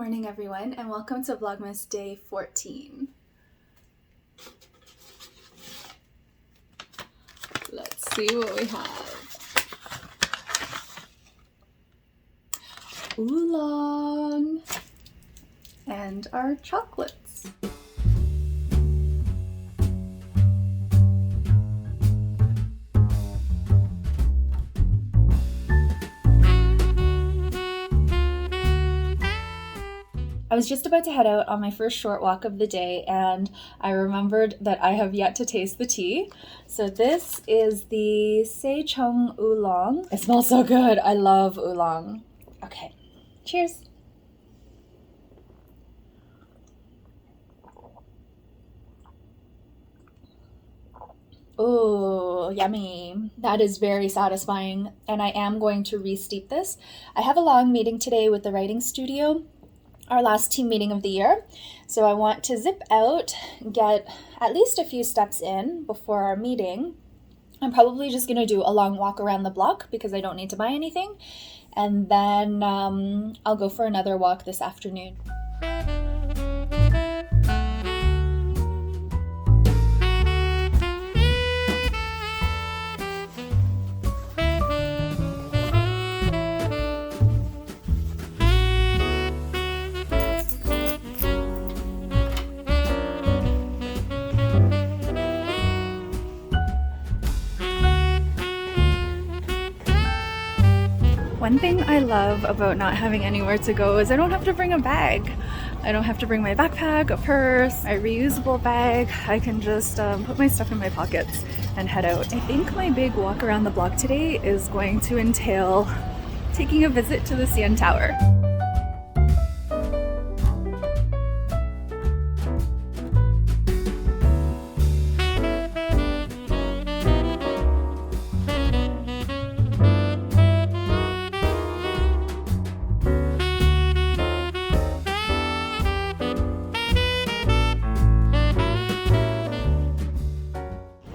morning, everyone, and welcome to Vlogmas Day 14. Let's see what we have. Oolong and our chocolates. I was just about to head out on my first short walk of the day and I remembered that I have yet to taste the tea. So this is the Chung Oolong. It smells so good. I love oolong. Okay, cheers. Oh, yummy. That is very satisfying, and I am going to re-steep this. I have a long meeting today with the writing studio, our last team meeting of the year. So I want to zip out, get at least a few steps in before our meeting. I'm probably just going to do a long walk around the block because I don't need to buy anything. And then I'll go for another walk this afternoon. One thing I love about not having anywhere to go is I don't have to bring a bag. I don't have to bring my backpack, a purse, my reusable bag. I can just put my stuff in my pockets and head out. I think my big walk around the block today is going to entail taking a visit to the CN Tower.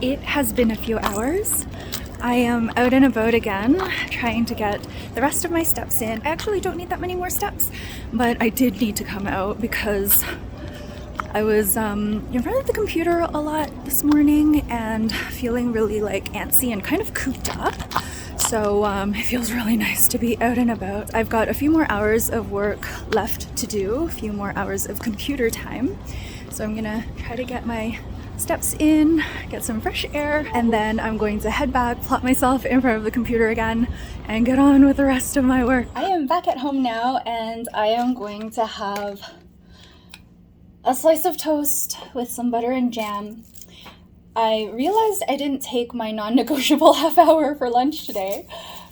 It has been a few hours. I am out and about again, trying to get the rest of my steps in. I actually don't need that many more steps, but I did need to come out because I was in front of the computer a lot this morning and feeling really antsy and kind of cooped up. So it feels really nice to be out and about. I've got a few more hours of work left to do, a few more hours of computer time. So I'm gonna try to get my steps in, get some fresh air, and then I'm going to head back, plop myself in front of the computer again, and get on with the rest of my work. I am back at home now, and I am going to have a slice of toast with some butter and jam. I realized I didn't take my non-negotiable half hour for lunch today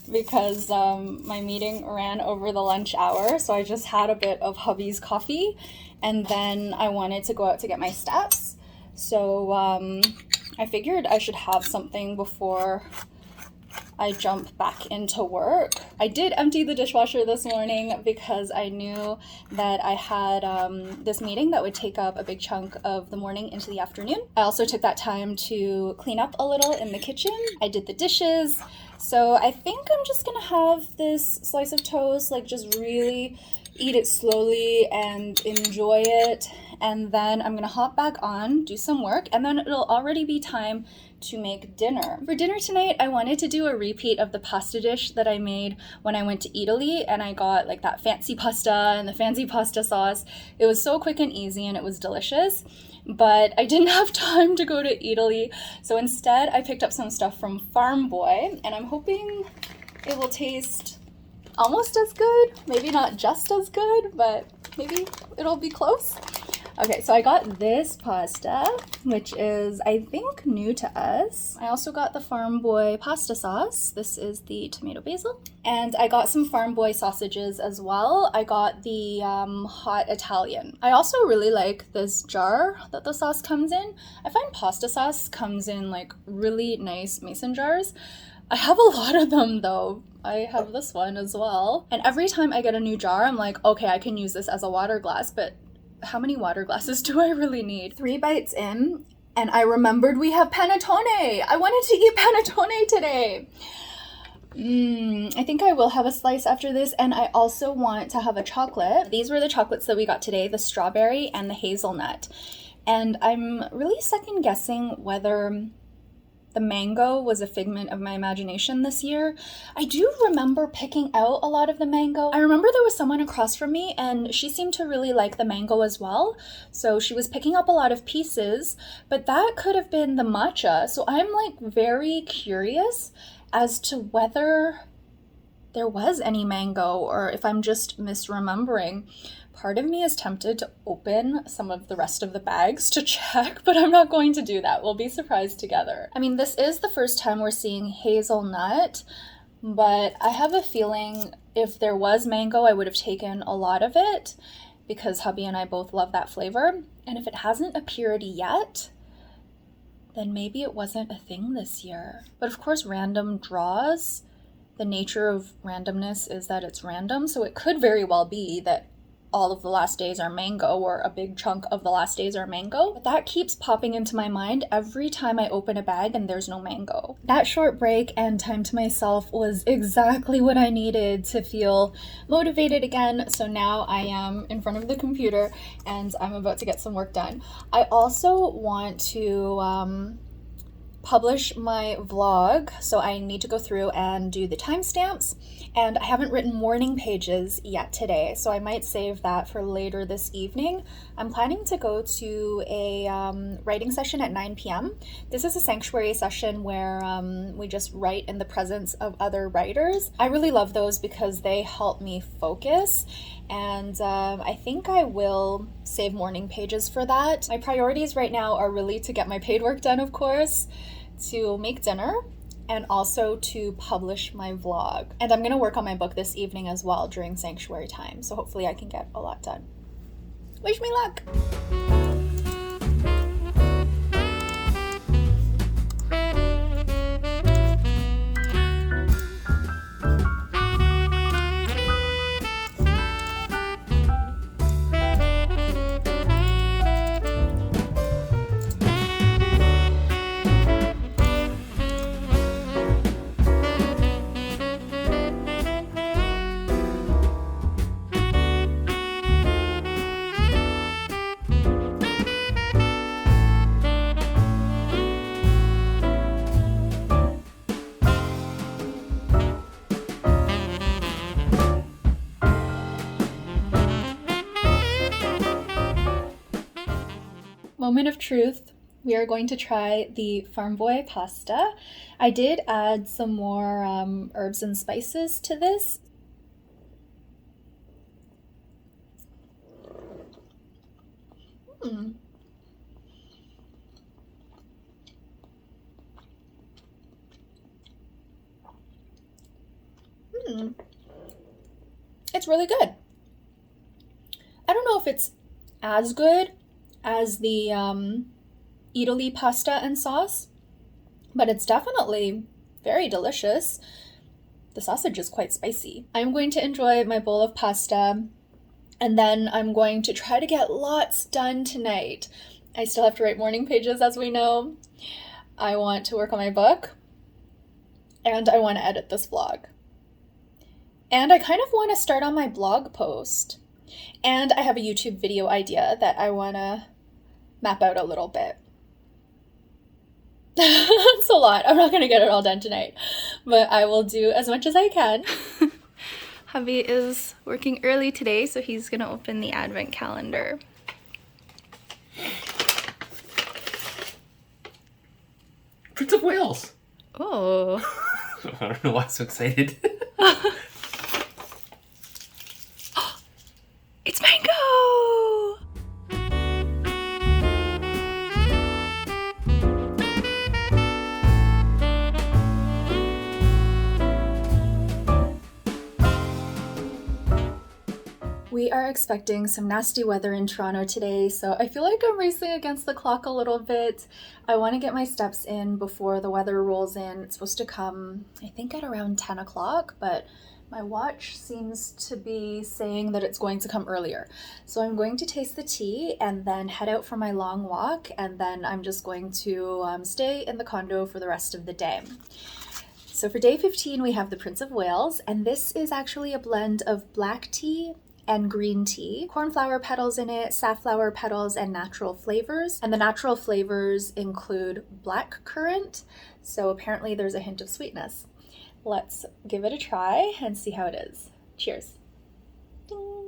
because my meeting ran over the lunch hour, so I just had a bit of Hubby's coffee, and then I wanted to go out to get my steps. So I figured I should have something before I jump back into work. I did empty the dishwasher this morning because I knew that I had this meeting that would take up a big chunk of the morning into the afternoon. I also took that time to clean up a little in the kitchen. I did the dishes. So I think I'm just gonna have this slice of toast, just really eat it slowly and enjoy it. And then I'm gonna hop back on, do some work, and then it'll already be time to make dinner. For dinner tonight, I wanted to do a repeat of the pasta dish that I made when I went to Italy, and I got that fancy pasta and the fancy pasta sauce. It was so quick and easy and it was delicious, but I didn't have time to go to Italy. So instead, I picked up some stuff from Farm Boy, and I'm hoping it will taste almost as good. Maybe not just as good, but maybe it'll be close. Okay, so I got this pasta, which is, I think, new to us. I also got the Farm Boy pasta sauce. This is the tomato basil. And I got some Farm Boy sausages as well. I got the hot Italian. I also really like this jar that the sauce comes in. I find pasta sauce comes in really nice mason jars. I have a lot of them though. I have this one as well. And every time I get a new jar, I'm like, okay, I can use this as a water glass, but how many water glasses do I really need? 3 bites in, and I remembered we have panettone. I wanted to eat panettone today. I think I will have a slice after this, and I also want to have a chocolate. These were the chocolates that we got today, the strawberry and the hazelnut. And I'm really second guessing whether the mango was a figment of my imagination this year. I do remember picking out a lot of the mango. I remember there was someone across from me and she seemed to really like the mango as well. So she was picking up a lot of pieces, but that could have been the matcha. So I'm like very curious as to whether there was any mango or if I'm just misremembering. Part of me is tempted to open some of the rest of the bags to check, but I'm not going to do that. We'll be surprised together. I mean, this is the first time we're seeing hazelnut, but I have a feeling if there was mango, I would have taken a lot of it because hubby and I both love that flavor. And if it hasn't appeared yet, then maybe it wasn't a thing this year. But of course, random draws. The nature of randomness is that it's random, so it could very well be that all of the last days are mango or a big chunk of the last days are mango. But that keeps popping into my mind every time I open a bag and there's no mango. That short break and time to myself was exactly what I needed to feel motivated again. So now I am in front of the computer and I'm about to get some work done. I also want to publish my vlog, so I need to go through and do the timestamps, and I haven't written morning pages yet today, so I might save that for later this evening. I'm planning to go to a writing session at 9 p.m. This is a sanctuary session where we just write in the presence of other writers. I really love those because they help me focus, and I think I will save morning pages for that. My priorities right now are really to get my paid work done, of course, to make dinner, and also to publish my vlog. And I'm going to work on my book this evening as well during sanctuary time, so hopefully I can get a lot done. Wish me luck! Moment of truth. We are going to try the Farm Boy pasta. I did add some more herbs and spices to this. It's really good. I don't know if it's as good as the Italy pasta and sauce, but it's definitely very delicious. The sausage is quite spicy. I'm going to enjoy my bowl of pasta, and then I'm going to try to get lots done tonight. I still have to write morning pages, as we know. I want to work on my book, and I want to edit this vlog. And I kind of want to start on my blog post. And I have a YouTube video idea that I want to map out a little bit. It's a lot. I'm not going to get it all done tonight, but I will do as much as I can. Hubby is working early today, so he's going to open the advent calendar. Prince of Wales! Oh. I don't know why I'm so excited. It's mango! We are expecting some nasty weather in Toronto today, so I feel like I'm racing against the clock a little bit. I want to get my steps in before the weather rolls in. It's supposed to come, I think, at around 10 o'clock, but my watch seems to be saying that it's going to come earlier. So I'm going to taste the tea and then head out for my long walk, and then I'm just going to stay in the condo for the rest of the day. So for day 15, we have the Prince of Wales, and this is actually a blend of black tea and green tea, cornflower petals in it, safflower petals, and natural flavors. And the natural flavors include black currant, so apparently there's a hint of sweetness. Let's give it a try and see how it is. Cheers. Ding.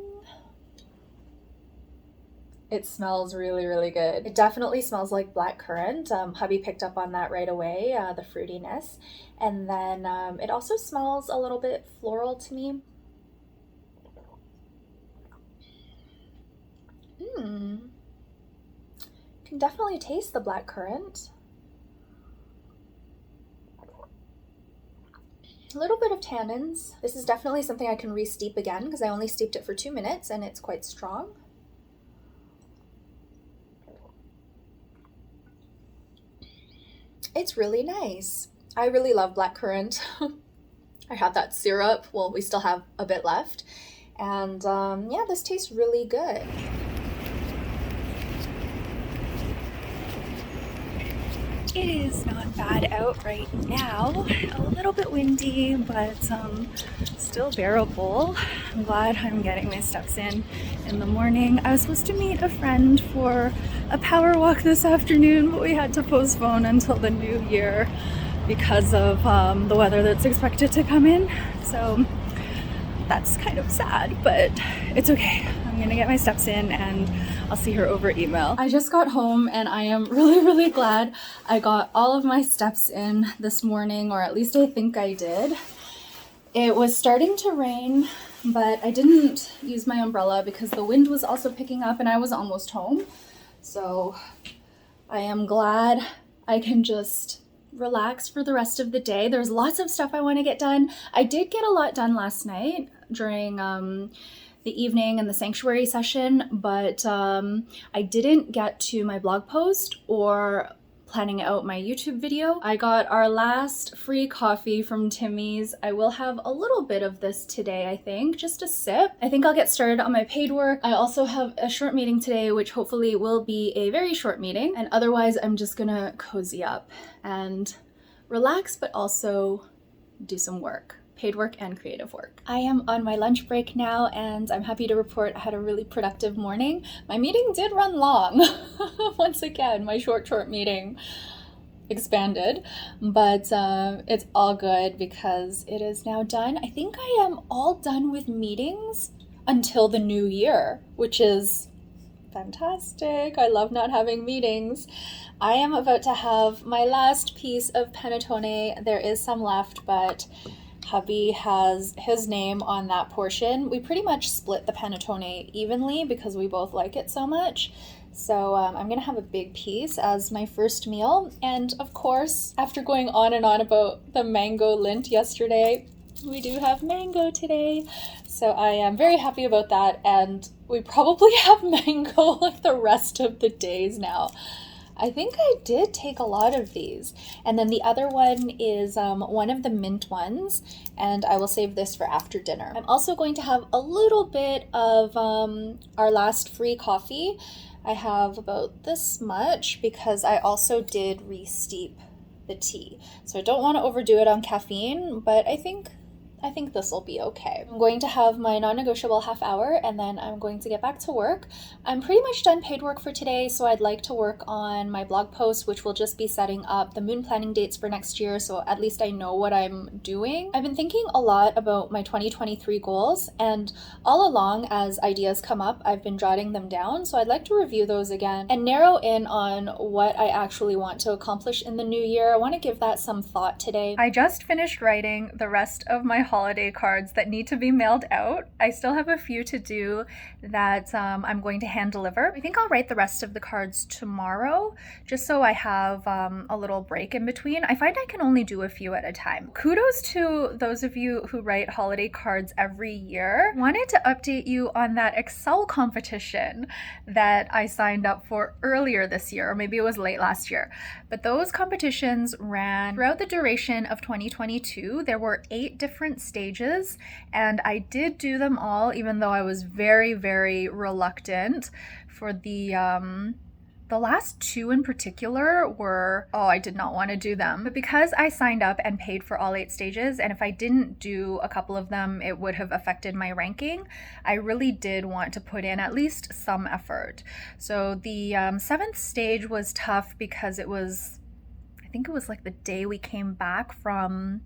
It smells really, really good. It definitely smells like black currant. Hubby picked up on that right away, the fruitiness. And then it also smells a little bit floral to me. Can definitely taste the black currant. A little bit of tannins. This is definitely something I can re-steep again because I only steeped it for 2 minutes and it's quite strong. It's really nice. I really love blackcurrant. I had that syrup. Well, we still have a bit left. And yeah, this tastes really good. It is not bad out right now. A little bit windy, but still bearable. I'm glad I'm getting my steps in the morning. I was supposed to meet a friend for a power walk this afternoon, but we had to postpone until the new year because of the weather that's expected to come in. So that's kind of sad, but it's okay. I'm gonna get my steps in and I'll see her over email. I just got home and I am really, really glad I got all of my steps in this morning, or at least I think I did. It was starting to rain, but I didn't use my umbrella because the wind was also picking up and I was almost home. So I am glad I can just relax for the rest of the day. There's lots of stuff I want to get done. I did get a lot done last night during the evening and the sanctuary session, but I didn't get to my blog post or planning out my YouTube video. I got our last free coffee from Timmy's. I will have a little bit of this today, I think, just a sip. I think I'll get started on my paid work. I also have a short meeting today, which hopefully will be a very short meeting, and otherwise I'm just gonna cozy up and relax, but also do some work. Paid work and creative work. I am on my lunch break now and I'm happy to report I had a really productive morning. My meeting did run long. Once again, my short meeting expanded, but it's all good because it is now done. I think I am all done with meetings until the new year, which is fantastic. I love not having meetings. I am about to have my last piece of panettone. There is some left, but Hubby has his name on that portion. We pretty much split the panettone evenly because we both like it so much. So I'm gonna have a big piece as my first meal. And of course, after going on and on about the mango Lindt yesterday, we do have mango today. So I am very happy about that. And we probably have mango like the rest of the days now. I think I did take a lot of these. And then the other one is one of the mint ones, and I will save this for after dinner. I'm also going to have a little bit of our last free coffee. I have about this much because I also did re-steep the tea. So I don't want to overdo it on caffeine, but I think this will be okay. I'm going to have my non-negotiable half hour and then I'm going to get back to work. I'm pretty much done paid work for today, so I'd like to work on my blog post, which will just be setting up the moon planning dates for next year, so at least I know what I'm doing. I've been thinking a lot about my 2023 goals, and all along as ideas come up, I've been jotting them down, so I'd like to review those again and narrow in on what I actually want to accomplish in the new year. I want to give that some thought today. I just finished writing the rest of my holiday cards that need to be mailed out. I still have a few to do that I'm going to hand deliver. I think I'll write the rest of the cards tomorrow, just so I have a little break in between. I find I can only do a few at a time. Kudos to those of you who write holiday cards every year. Wanted to update you on that Excel competition that I signed up for earlier this year, or maybe it was late last year. But those competitions ran throughout the duration of 2022. There were 8 different stages, and I did do them all, even though I was very, very reluctant for the The last two in particular were, oh, I did not want to do them. But because I signed up and paid for all 8 stages, and if I didn't do a couple of them, it would have affected my ranking, I really did want to put in at least some effort. So the 7th stage was tough because it was, I think it was like the day we came back from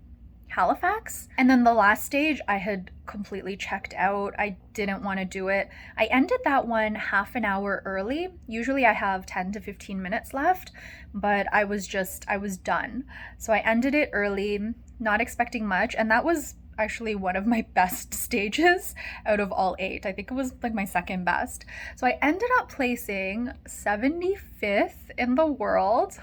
Halifax. And then the last stage, I had completely checked out. I didn't want to do it. I ended that one half an hour early. Usually I have 10 to 15 minutes left, but I was done. So I ended it early, not expecting much. And that was actually one of my best stages out of all 8. I think it was like my second best. So I ended up placing 75th in the world.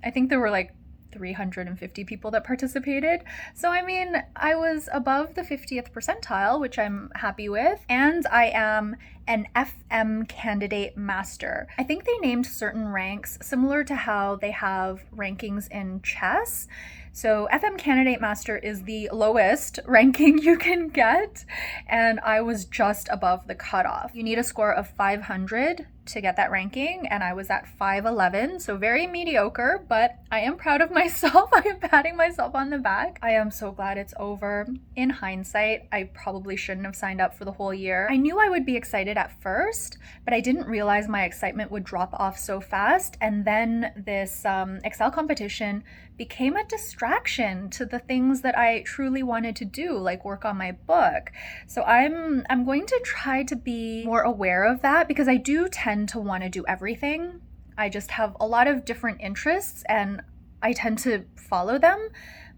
I think there were like 350 people that participated. So I mean, I was above the 50th percentile, which I'm happy with, and I am an FM candidate master. I think they named certain ranks similar to how they have rankings in chess. So FM candidate master is the lowest ranking you can get, and I was just above the cutoff. You need a score of 500 to get that ranking, and I was at 511, so very mediocre, but I am proud of myself. I am patting myself on the back. I am so glad it's over. In hindsight, I probably shouldn't have signed up for the whole year. I knew I would be excited at first, but I didn't realize my excitement would drop off so fast, and then this Excel competition became a distraction to the things that I truly wanted to do, like work on my book. So I'm going to try to be more aware of that, because I do tend to want to do everything. I just have a lot of different interests and I tend to follow them,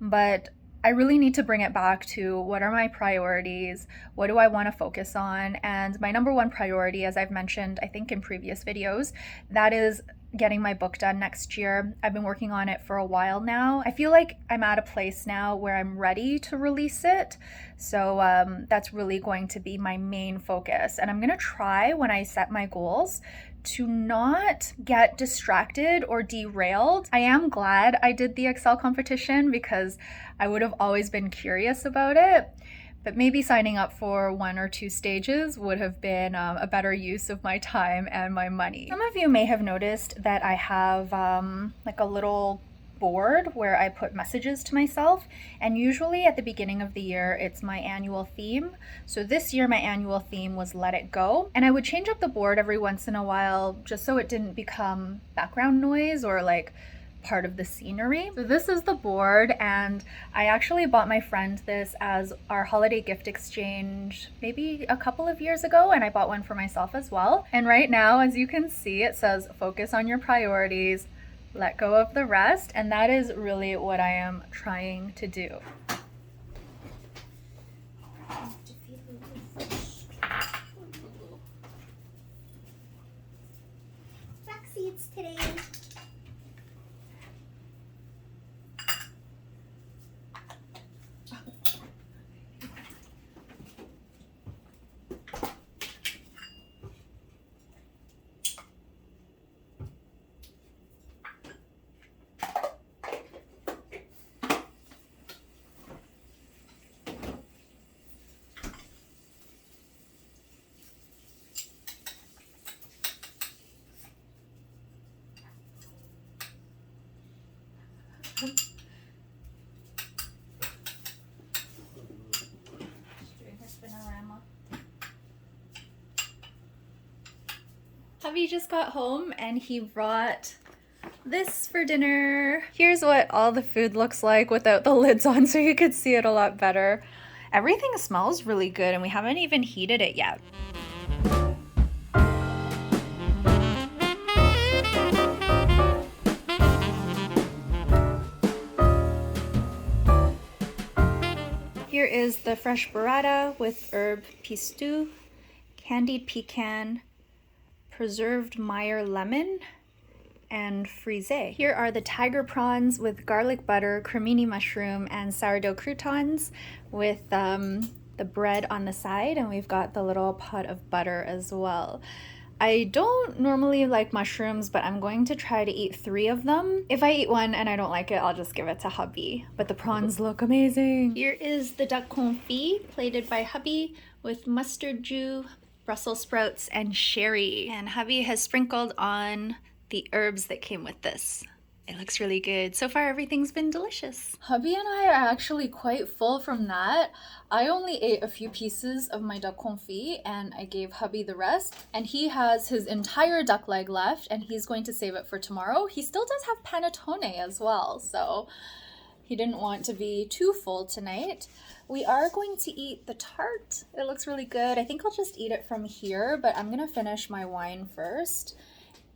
but I really need to bring it back to what are my priorities? What do I want to focus on? And my number one priority, as I've mentioned, I think in previous videos, that is getting my book done next year. I've been working on it for a while now. I feel like I'm at a place now where I'm ready to release it. So that's really going to be my main focus. And I'm going to try, when I set my goals, to not get distracted or derailed. I am glad I did the Excel competition because I would have always been curious about it. But maybe signing up for 1 or 2 stages would have been a better use of my time and my money. Some of you may have noticed that I have like a little board where I put messages to myself, and usually at the beginning of the year it's my annual theme. So this year my annual theme was Let It Go, and I would change up the board every once in a while just so it didn't become background noise or like part of the scenery. So this is the board, and I actually bought my friend this as our holiday gift exchange maybe a couple of years ago, and I bought one for myself as well. And right now, as you can see, it says focus on your priorities, let go of the rest, and that is really what I am trying to do. Flax seeds today. Hubby just got home and he brought this for dinner. Here's what all the food looks like without the lids on so you could see it a lot better. Everything smells really good and we haven't even heated it yet. Here is the fresh burrata with herb pistou, candied pecan, preserved Meyer lemon, and frisée. Here are the tiger prawns with garlic butter, cremini mushroom, and sourdough croutons with the bread on the side, and we've got the little pot of butter as well. I don't normally like mushrooms, but I'm going to try to eat 3 of them. If I eat one and I don't like it, I'll just give it to Hubby. But the prawns look amazing. Here is the duck confit plated by Hubby with mustard jus, Brussels sprouts and sherry. And hubby has sprinkled on the herbs that came with this. It looks really good. So far, everything's been delicious. Hubby and I are actually quite full from that. I only ate a few pieces of my duck confit and I gave hubby the rest. And he has his entire duck leg left and he's going to save it for tomorrow. He still does have panettone as well, so he didn't want to be too full tonight. We are going to eat the tart. It looks really good. I think I'll just eat it from here, but I'm gonna finish my wine first.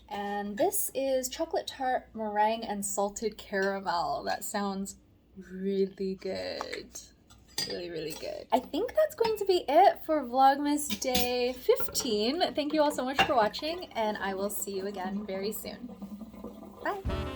And this is chocolate tart meringue and salted caramel. That sounds really good. Really, really good. I think that's going to be it for Vlogmas Day 15. Thank you all so much for watching, and I will see you again very soon. Bye.